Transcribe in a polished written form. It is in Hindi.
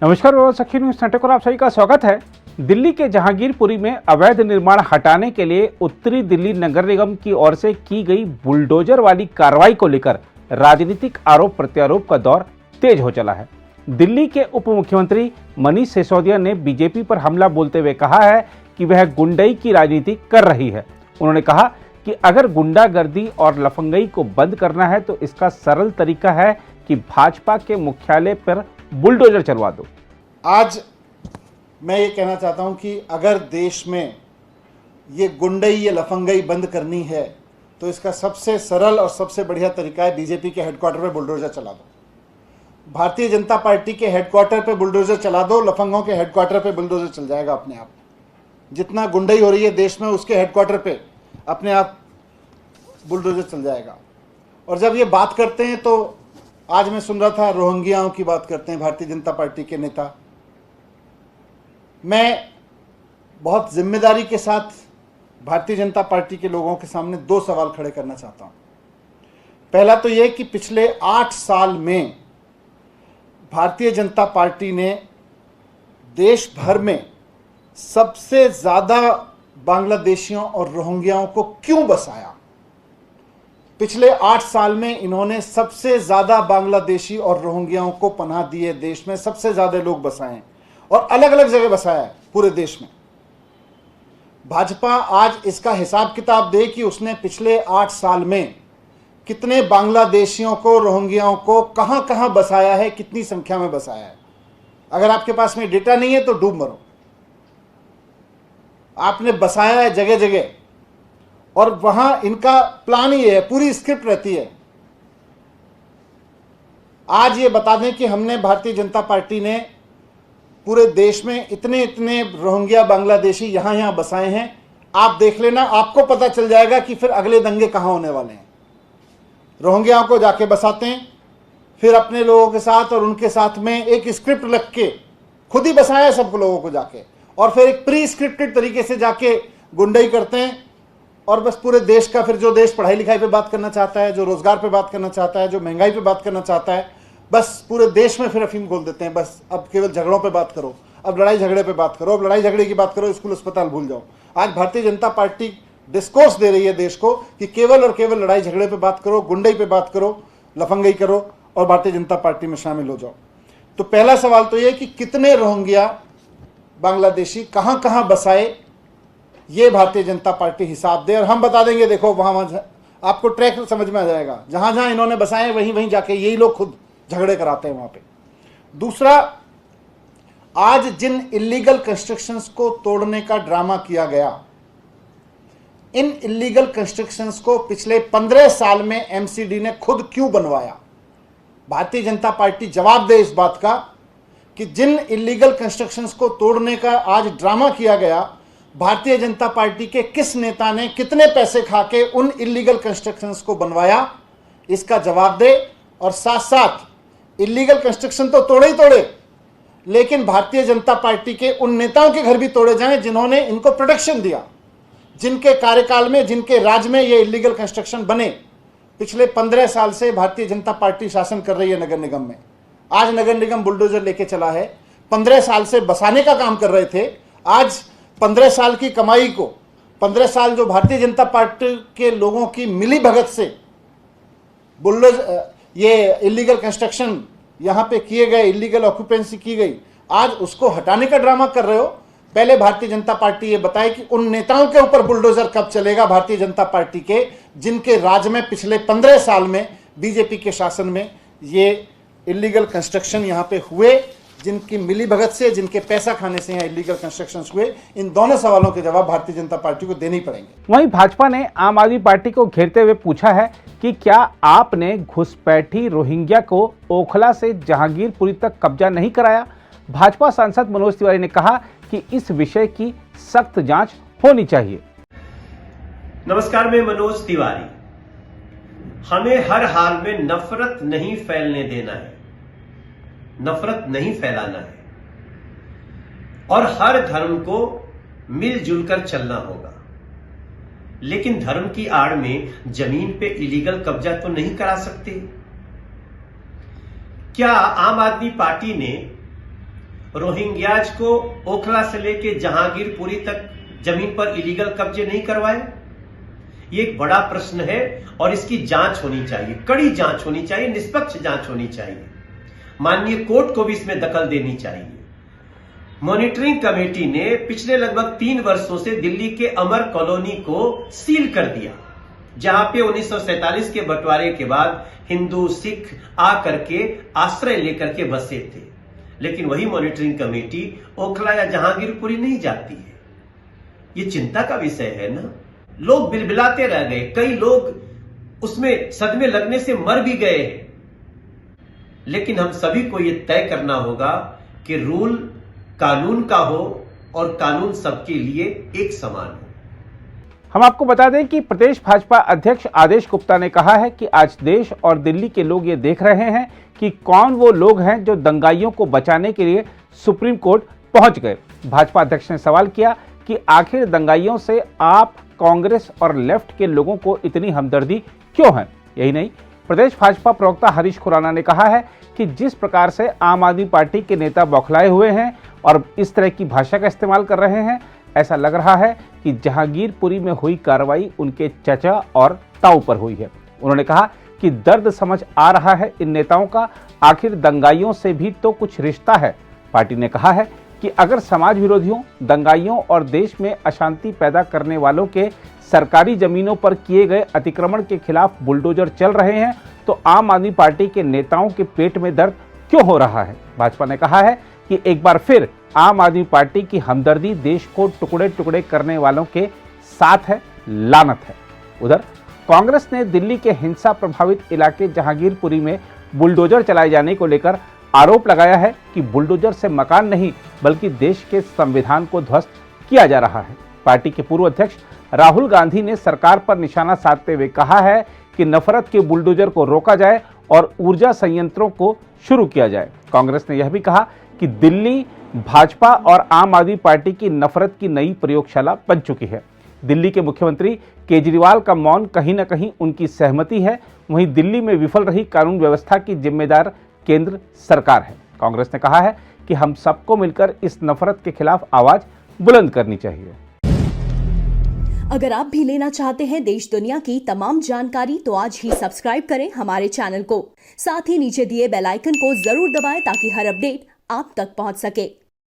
नमस्कार सखी न्यूज सेंटर को आप सभी का स्वागत है। दिल्ली के जहांगीरपुरी में अवैध निर्माण हटाने के लिए उत्तरी दिल्ली नगर निगम की ओर से की गई बुलडोजर वाली कार्रवाई को लेकर राजनीतिक आरोप प्रत्यारोप का दौर तेज हो चला है। दिल्ली के उप मुख्यमंत्री मनीष सिसोदिया ने बीजेपी पर हमला बोलते हुए कहा है कि वह गुंडई की राजनीति कर रही है। उन्होंने कहा कि अगर गुंडागर्दी और लफंगई को बंद करना है तो इसका सरल तरीका है कि भाजपा के मुख्यालय पर बुलडोजर चलवा दो। आज मैं ये कहना चाहता हूं कि अगर देश में ये गुंडई ये लफंगई बंद करनी है तो इसका सबसे सरल और सबसे बढ़िया तरीका है बीजेपी के हेडक्वार्टर पे बुलडोजर चला दो। भारतीय जनता पार्टी के हेडक्वार्टर पे बुलडोजर चला दो, लफंगों के हेडक्वार्टर पे बुलडोजर चल जाएगा अपने आप। जितना गुंडई हो रही है देश में उसके हेडक्वार्टर पे अपने आप बुलडोजर चल जाएगा। और जब ये बात करते हैं तो आज मैं सुन रहा था रोहिंग्याओं की बात करते हैं भारतीय जनता पार्टी के नेता। मैं बहुत जिम्मेदारी के साथ भारतीय जनता पार्टी के लोगों के सामने दो सवाल खड़े करना चाहता हूं। पहला तो यह कि पिछले 8 साल में भारतीय जनता पार्टी ने देश भर में सबसे ज्यादा बांग्लादेशियों और रोहिंग्याओं को क्यों बसाया। पिछले 8 साल में इन्होंने सबसे ज्यादा बांग्लादेशी और रोहिंग्याओं को पनाह दी है। देश में सबसे ज्यादा लोग बसाए हैं और अलग अलग जगह बसाया है पूरे देश में। भाजपा आज इसका हिसाब किताब दे कि उसने पिछले 8 साल में कितने बांग्लादेशियों को, रोहिंग्याओं को कहां कहां बसाया है, कितनी संख्या में बसाया है। अगर आपके पास में डेटा नहीं है तो डूब मरो। आपने बसाया है जगह जगह और वहां इनका प्लान ही है, पूरी स्क्रिप्ट रहती है। आज ये बता दें कि हमने भारतीय जनता पार्टी ने पूरे देश में इतने इतने रोहिंग्या बांग्लादेशी यहां यहां बसाए हैं। आप देख लेना, आपको पता चल जाएगा कि फिर अगले दंगे कहां होने वाले हैं। रोहिंग्याओं को जाके बसाते हैं, फिर अपने लोगों के साथ और उनके साथ में एक स्क्रिप्ट रख के खुद ही बसाया है सब लोगों को जाके, और फिर एक प्री स्क्रिप्टेड तरीके से जाके गुंडई करते हैं। और बस पूरे देश का, फिर जो देश पढ़ाई लिखाई पे बात करना चाहता है, जो रोजगार पे बात करना चाहता है, जो महंगाई पे बात करना चाहता है, बस पूरे देश में फिर अफीम खोल देते हैं। बस अब केवल झगड़ों पे बात करो, अब लड़ाई झगड़े पे बात करो, अब लड़ाई झगड़े की बात करो, स्कूल अस्पताल भूल जाओ। आज भारतीय जनता पार्टी डिस्कोर्स दे रही है देश को कि केवल और केवल लड़ाई झगड़े पे बात करो, गुंडई पे बात करो, लफंगई करो और भारतीय जनता पार्टी में शामिल हो जाओ। तो पहला सवाल तो यह कि कितने रोहिंग्या बांग्लादेशी कहां कहां बसाए, ये भारतीय जनता पार्टी हिसाब दे और हम बता देंगे। देखो वहां आपको ट्रैक समझ में आ जाएगा। जहां जहां इन्होंने बसाए वहीं वहीं जाके यही लोग खुद झगड़े कराते हैं वहां पे। दूसरा, आज जिन इलीगल कंस्ट्रक्शंस को तोड़ने का ड्रामा किया गया, इन इलीगल कंस्ट्रक्शंस को पिछले 15 साल में एमसीडी ने खुद क्यों बनवाया। भारतीय जनता पार्टी जवाब दे इस बात का कि जिन इलीगल कंस्ट्रक्शंस को तोड़ने का आज ड्रामा किया गया, भारतीय जनता पार्टी के किस नेता ने कितने पैसे खा के उन इलीगल कंस्ट्रक्शंस को बनवाया, इसका जवाब दे। और साथ साथ इलीगल कंस्ट्रक्शन तो तोड़े ही तोड़े, लेकिन भारतीय जनता पार्टी के उन नेताओं के घर भी तोड़े जाएं जिन्होंने इनको प्रोटेक्शन दिया, जिनके कार्यकाल में, जिनके राज में ये इलीगल कंस्ट्रक्शन बने। पिछले 15 साल से भारतीय जनता पार्टी शासन कर रही है नगर निगम में। आज नगर निगम बुलडोजर लेके चला है। 15 साल से बसाने का काम कर रहे थे। आज 15 साल की कमाई को, 15 साल जो भारतीय जनता पार्टी के लोगों की मिली भगत से बुलडोजर, ये इलीगल कंस्ट्रक्शन यहां पे किए गए, इलीगल ऑक्यूपेंसी की गई, आज उसको हटाने का ड्रामा कर रहे हो। पहले भारतीय जनता पार्टी ये बताए कि उन नेताओं के ऊपर बुलडोजर कब चलेगा भारतीय जनता पार्टी के, जिनके राज में पिछले 15 साल में बीजेपी के शासन में ये इलीगल कंस्ट्रक्शन यहां पे हुए, जिनकी मिली भगत से, जिनके पैसा खाने से यहाँ इलीगल कंस्ट्रक्शंस हुए। इन दोनों सवालों के जवाब भारतीय जनता पार्टी को देने ही पड़ेंगे। वहीं भाजपा ने आम आदमी पार्टी को घेरते हुए पूछा है कि क्या आपने घुसपैठी रोहिंग्या को ओखला से जहांगीरपुरी तक कब्जा नहीं कराया। भाजपा सांसद मनोज तिवारी ने कहा कि इस विषय की सख्त जांच होनी चाहिए। नमस्कार, मैं मनोज तिवारी। हमें हर हाल में नफरत नहीं फैलने देना है, नफरत नहीं फैलाना है और हर धर्म को मिलजुल कर चलना होगा। लेकिन धर्म की आड़ में जमीन पे इलीगल कब्जा तो नहीं करा सकते। क्या आम आदमी पार्टी ने रोहिंग्याज को ओखला से लेके जहांगीरपुरी तक जमीन पर इलीगल कब्जे नहीं करवाए? ये एक बड़ा प्रश्न है और इसकी जांच होनी चाहिए, कड़ी जांच होनी चाहिए, निष्पक्ष जांच होनी चाहिए। माननीय कोर्ट को भी इसमें दखल देनी चाहिए। मॉनिटरिंग कमेटी ने पिछले लगभग 3 वर्षों से दिल्ली के अमर कॉलोनी को सील कर दिया, जहां पे 1947 के बंटवारे के बाद हिंदू सिख आकर के आश्रय लेकर के बसे थे। लेकिन वही मॉनिटरिंग कमेटी ओखला या जहांगीरपुरी नहीं जाती है। ये चिंता का विषय है ना। लोग बिलबिलाते रह गए, कई लोग उसमें सदमे लगने से मर भी गए हैं। लेकिन हम सभी को यह तय करना होगा कि रूल कानून का हो और कानून सबके लिए एक समान हो। हम आपको बता दें कि प्रदेश भाजपा अध्यक्ष आदेश गुप्ता ने कहा है कि आज देश और दिल्ली के लोग ये देख रहे हैं कि कौन वो लोग हैं जो दंगाइयों को बचाने के लिए सुप्रीम कोर्ट पहुंच गए। भाजपा अध्यक्ष ने सवाल किया कि आखिर दंगाइयों से आप, कांग्रेस और लेफ्ट के लोगों को इतनी हमदर्दी क्यों है। यही नहीं, प्रदेश भाजपा प्रवक्ता हरीश खुराना ने कहा है कि जिस प्रकार से आम आदमी पार्टी के नेता बौखलाए हुए हैं और इस तरह की भाषा का इस्तेमाल कर रहे हैं, ऐसा लग रहा है कि जहांगीरपुरी में हुई कार्रवाई उनके चचा और ताऊ पर हुई है। उन्होंने कहा कि दर्द समझ आ रहा है इन नेताओं का, आखिर दंगाइयों से भी तो कुछ रिश्ता है। पार्टी ने कहा है कि अगर समाज विरोधियों, दंगाइयों और देश में अशांति पैदा करने वालों के सरकारी जमीनों पर किए गए अतिक्रमण के खिलाफ बुलडोजर चल रहे हैं तो आम आदमी पार्टी के नेताओं के पेट में दर्द क्यों हो रहा है। भाजपा ने कहा है कि एक बार फिर आम आदमी पार्टी की हमदर्दी देश को टुकड़े टुकड़े करने वालों के साथ है, लानत है। उधर कांग्रेस ने दिल्ली के हिंसा प्रभावित इलाके जहांगीरपुरी में बुलडोजर चलाए जाने को लेकर आरोप लगाया है कि बुलडोजर से मकान नहीं बल्कि देश के संविधान को ध्वस्त किया जा रहा है। पार्टी के पूर्व अध्यक्ष राहुल गांधी ने सरकार पर निशाना साधते हुए कहा है कि नफरत के बुलडोजर को रोका जाए और ऊर्जा संयंत्रों को शुरू किया जाए। कांग्रेस ने यह भी कहा कि दिल्ली भाजपा और आम आदमी पार्टी की नफरत की नई प्रयोगशाला बन चुकी है। दिल्ली के मुख्यमंत्री केजरीवाल का मौन कहीं न कहीं उनकी सहमति है। वहीं दिल्ली में विफल रही कानून व्यवस्था की जिम्मेदार केंद्र सरकार है। कांग्रेस ने कहा है कि हम सबको मिलकर इस नफरत के खिलाफ आवाज बुलंद करनी चाहिए। अगर आप भी लेना चाहते हैं देश दुनिया की तमाम जानकारी तो आज ही सब्सक्राइब करें हमारे चैनल को। साथ ही नीचे दिए बेल आइकन को जरूर दबाएं ताकि हर अपडेट आप तक पहुंच सके।